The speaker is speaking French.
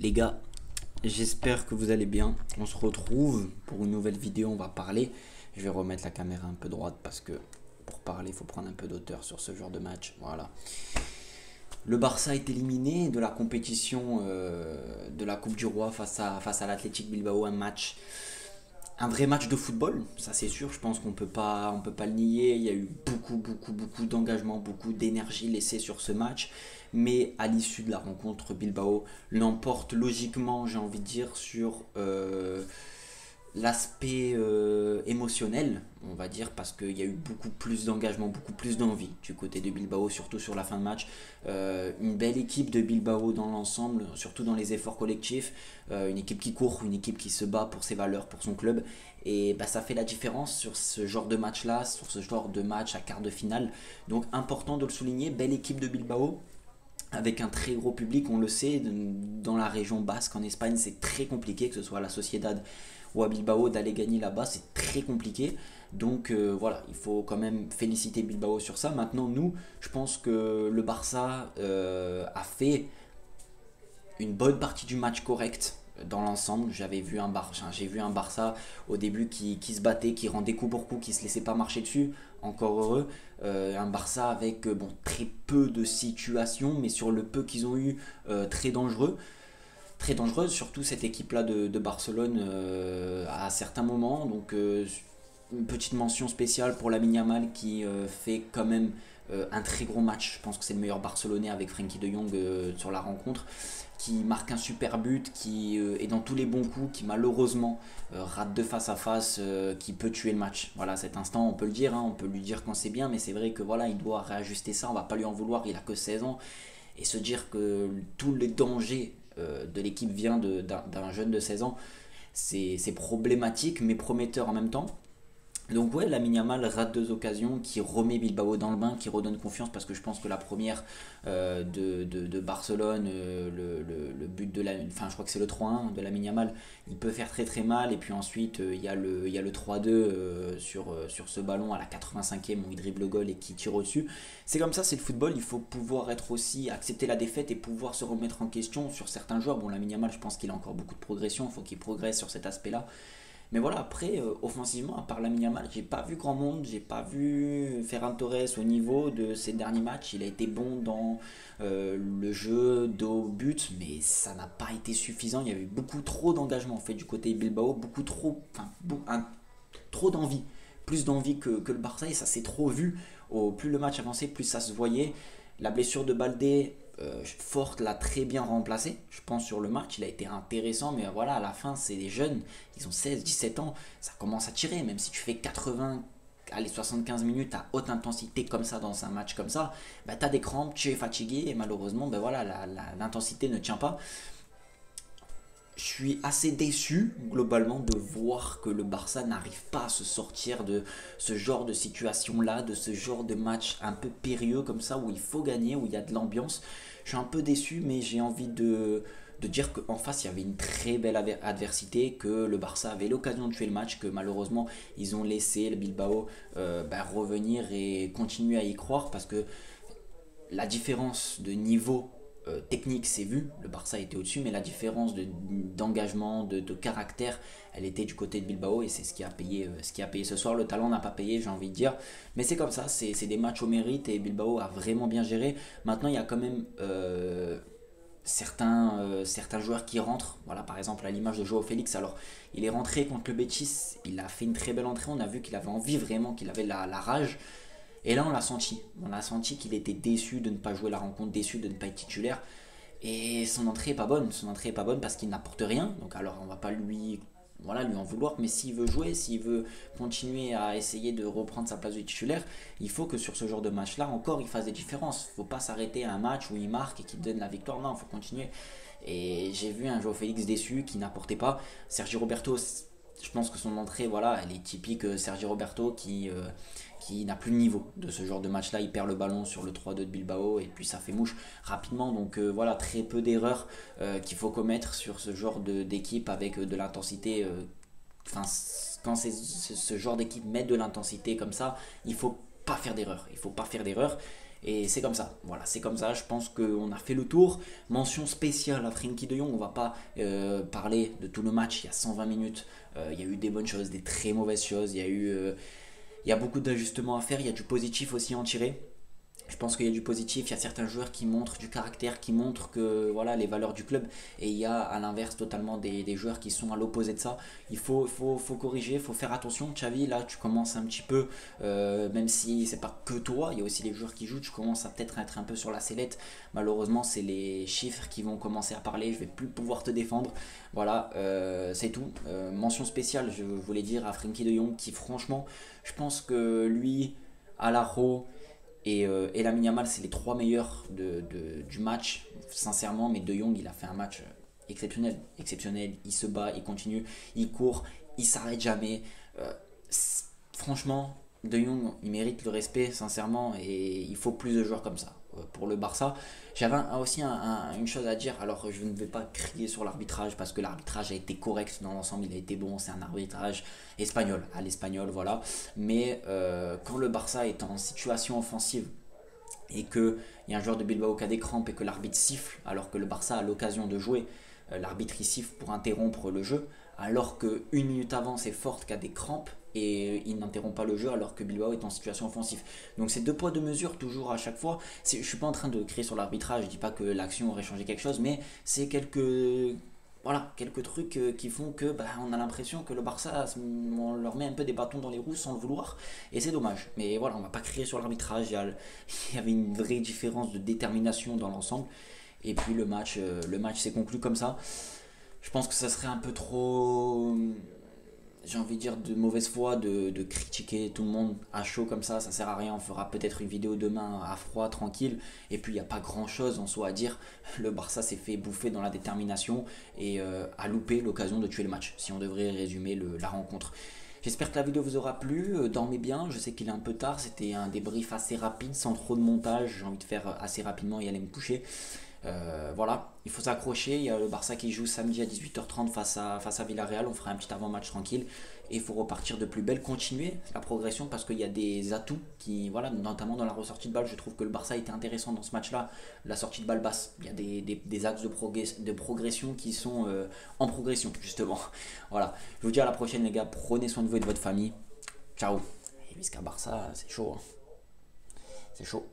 Les gars, j'espère que vous allez bien. On se retrouve pour une nouvelle vidéo, on va parler. Je vais remettre la caméra un peu droite parce que pour parler, il faut prendre un peu d'auteur sur ce genre de match. Voilà. Le Barça est éliminé de la compétition de la Coupe du Roi face à l'Athletic Bilbao. Un vrai match de football, ça c'est sûr. Je pense qu'on peut pas le nier. Il y a eu beaucoup d'engagement, beaucoup d'énergie laissée sur ce match. Mais à l'issue de la rencontre, Bilbao l'emporte logiquement, j'ai envie de dire, sur l'aspect émotionnel, on va dire, parce qu'il y a eu beaucoup plus d'engagement, beaucoup plus d'envie du côté de Bilbao, surtout sur la fin de match. Une belle équipe de Bilbao dans l'ensemble, surtout dans les efforts collectifs. Une équipe qui court, une équipe qui se bat pour ses valeurs, pour son club. Et bah, ça fait la différence sur ce genre de match-là, sur ce genre de match à quart de finale. Donc important de le souligner, belle équipe de Bilbao avec un très gros public, on le sait, dans la région basque en Espagne, c'est très compliqué, que ce soit à la Sociedad ou à Bilbao, d'aller gagner là-bas, c'est très compliqué. Donc voilà, il faut quand même féliciter Bilbao sur ça. Maintenant, nous, je pense que le Barça a fait une bonne partie du match correct dans l'ensemble. J'ai vu un Barça au début qui se battait, qui rendait coup pour coup, qui se laissait pas marcher dessus, encore heureux. Un Barça avec bon, très peu de situations, mais sur le peu qu'ils ont eu, très dangereux. Très dangereuse, surtout cette équipe-là de Barcelone à certains moments. Donc une petite mention spéciale pour Lamine Yamal qui fait quand même un très gros match. Je pense que c'est le meilleur Barcelonais avec Frenkie de Jong sur la rencontre, qui marque un super but, qui est dans tous les bons coups, qui malheureusement rate de face à face, qui peut tuer le match. Voilà, à cet instant, on peut le dire, hein, on peut lui dire quand c'est bien, mais c'est vrai que voilà, il doit réajuster ça, on va pas lui en vouloir, il a que 16 ans, et se dire que tous les dangers de l'équipe vient d'un jeune de 16 ans, c'est problématique, mais prometteur en même temps. Donc ouais, Lamine Yamal rate deux occasions, qui remet Bilbao dans le bain, qui redonne confiance, parce que je pense que la première de Barcelone, le but de la, enfin je crois que c'est le 3-1 de Lamine Yamal, il peut faire très très mal, et puis ensuite il y a le 3-2 sur ce ballon à la 85e où il dribble le goal et qui tire au-dessus. C'est comme ça, c'est le football, il faut pouvoir être aussi, accepter la défaite et pouvoir se remettre en question sur certains joueurs. Bon, Lamine Yamal, je pense qu'il a encore beaucoup de progression, il faut qu'il progresse sur cet aspect-là. Mais voilà, après, offensivement, à part Lamine Yamal, j'ai pas vu grand monde, j'ai pas vu Ferran Torres au niveau de ces derniers matchs. Il a été bon dans le jeu, dos, but, mais ça n'a pas été suffisant. Il y avait beaucoup trop d'engagement en fait du côté Bilbao, beaucoup trop, enfin, trop d'envie, plus d'envie que le Barça, et ça s'est trop vu. Plus le match avançait, plus ça se voyait. La blessure de Baldé, Fort l'a très bien remplacé, je pense, sur le match. Il a été intéressant, mais voilà, à la fin, c'est des jeunes, ils ont 16, 17 ans, ça commence à tirer. Même si tu fais 80, allez, 75 minutes à haute intensité comme ça dans un match comme ça, bah, tu as des crampes, tu es fatigué, et malheureusement, bah, voilà, l'intensité ne tient pas. Je suis assez déçu globalement de voir que le Barça n'arrive pas à se sortir de ce genre de situation-là, de ce genre de match un peu périlleux comme ça où il faut gagner, où il y a de l'ambiance. Je suis un peu déçu, mais j'ai envie de dire qu'en face il y avait une très belle adversité, que le Barça avait l'occasion de tuer le match, que malheureusement ils ont laissé le Bilbao revenir et continuer à y croire, parce que la différence de niveau technique c'est vu, le Barça était au-dessus, mais la différence d'engagement, de caractère, elle était du côté de Bilbao, et c'est ce qui a payé ce soir. Le talent n'a pas payé, j'ai envie de dire, mais c'est comme ça, c'est des matchs au mérite, et Bilbao a vraiment bien géré. Maintenant, il y a quand même certains joueurs qui rentrent, voilà, par exemple à l'image de Joao Félix. Alors il est rentré contre le Betis, il a fait une très belle entrée, on a vu qu'il avait envie vraiment, qu'il avait la rage. Et là, on l'a senti qu'il était déçu de ne pas jouer la rencontre, déçu de ne pas être titulaire. Et son entrée est pas bonne. Son entrée est pas bonne parce qu'il n'apporte rien. Donc alors, on va pas lui en vouloir. Mais s'il veut jouer, s'il veut continuer à essayer de reprendre sa place de titulaire, il faut que sur ce genre de match-là, encore, il fasse des différences. Il ne faut pas s'arrêter à un match où il marque et qu'il donne la victoire. Non, il faut continuer. Et j'ai vu un Joao Félix déçu qui n'apportait pas. Sergi Roberto, je pense que son entrée, voilà, elle est typique Sergi Roberto qui n'a plus le niveau de ce genre de match-là. Il perd le ballon sur le 3-2 de Bilbao et puis ça fait mouche rapidement. Donc voilà, très peu d'erreurs qu'il faut commettre sur ce genre d'équipe avec de l'intensité. Enfin, quand ce genre d'équipe met de l'intensité comme ça, il faut pas faire d'erreur. Il faut pas faire d'erreur. Et c'est comme ça, voilà, c'est comme ça, je pense qu'on a fait le tour. Mention spéciale à Frenkie de Jong, on va pas parler de tout le match, il y a 120 minutes, il y a eu des bonnes choses, des très mauvaises choses, il y a beaucoup d'ajustements à faire, il y a du positif aussi à en tirer. Je pense qu'il y a du positif, il y a certains joueurs qui montrent du caractère, qui montrent que voilà les valeurs du club, et il y a à l'inverse totalement des joueurs qui sont à l'opposé de ça. Il faut corriger, il faut faire attention. Xavi, là tu commences un petit peu, même si c'est pas que toi, il y a aussi les joueurs qui jouent, tu commences à peut-être être un peu sur la sellette. Malheureusement c'est les chiffres qui vont commencer à parler, je vais plus pouvoir te défendre. Voilà, c'est tout. Mention spéciale, je voulais dire à Frenkie de Jong qui franchement, je pense que lui, Araujo et Lamine Yamal, c'est les trois meilleurs du match, sincèrement. Mais De Jong, il a fait un match exceptionnel. Exceptionnel, il se bat, il continue, il court, il s'arrête jamais. Euh, Franchement, De Jong, il mérite le respect, sincèrement. Et il faut plus de joueurs comme ça pour le Barça. J'avais aussi une chose à dire. Alors, je ne vais pas crier sur l'arbitrage parce que l'arbitrage a été correct dans l'ensemble. Il a été bon. C'est un arbitrage espagnol, à l'espagnol, voilà. Mais quand le Barça est en situation offensive et qu'il y a un joueur de Bilbao qui a des crampes et que l'arbitre siffle alors que le Barça a l'occasion de jouer, l'arbitre il siffle pour interrompre le jeu, alors qu'une minute avant c'est Fort qui a des crampes et il n'interrompt pas le jeu alors que Bilbao est en situation offensive. Donc c'est deux poids deux mesures toujours à chaque fois. Je ne suis pas en train de crier sur l'arbitrage, je ne dis pas que l'action aurait changé quelque chose, mais c'est quelques trucs qui font que on a l'impression que le Barça, on leur met un peu des bâtons dans les roues sans le vouloir, et c'est dommage. Mais voilà, on va pas crier sur l'arbitrage, il y avait une vraie différence de détermination dans l'ensemble, et puis le match s'est conclu comme ça. Je pense que ça serait un peu trop, j'ai envie de dire, de mauvaise foi de critiquer tout le monde à chaud comme ça sert à rien. On fera peut-être une vidéo demain à froid, tranquille, et puis il n'y a pas grand chose en soi à dire. Le Barça s'est fait bouffer dans la détermination et a loupé l'occasion de tuer le match, si on devrait résumer la rencontre. J'espère que la vidéo vous aura plu, dormez bien, je sais qu'il est un peu tard, c'était un débrief assez rapide, sans trop de montage, j'ai envie de faire assez rapidement et aller me coucher. Voilà, il faut s'accrocher. Il y a le Barça qui joue samedi à 18h30 face à Villarreal. On fera un petit avant-match tranquille et il faut repartir de plus belle, continuer la progression parce qu'il y a des atouts qui, voilà, notamment dans la ressortie de balle. Je trouve que le Barça était intéressant dans ce match-là. La sortie de balle basse, il y a des axes de progression qui sont en progression, justement. Voilà, je vous dis à la prochaine, les gars. Prenez soin de vous et de votre famille. Ciao. Et Visca Barça, c'est chaud, hein. C'est chaud.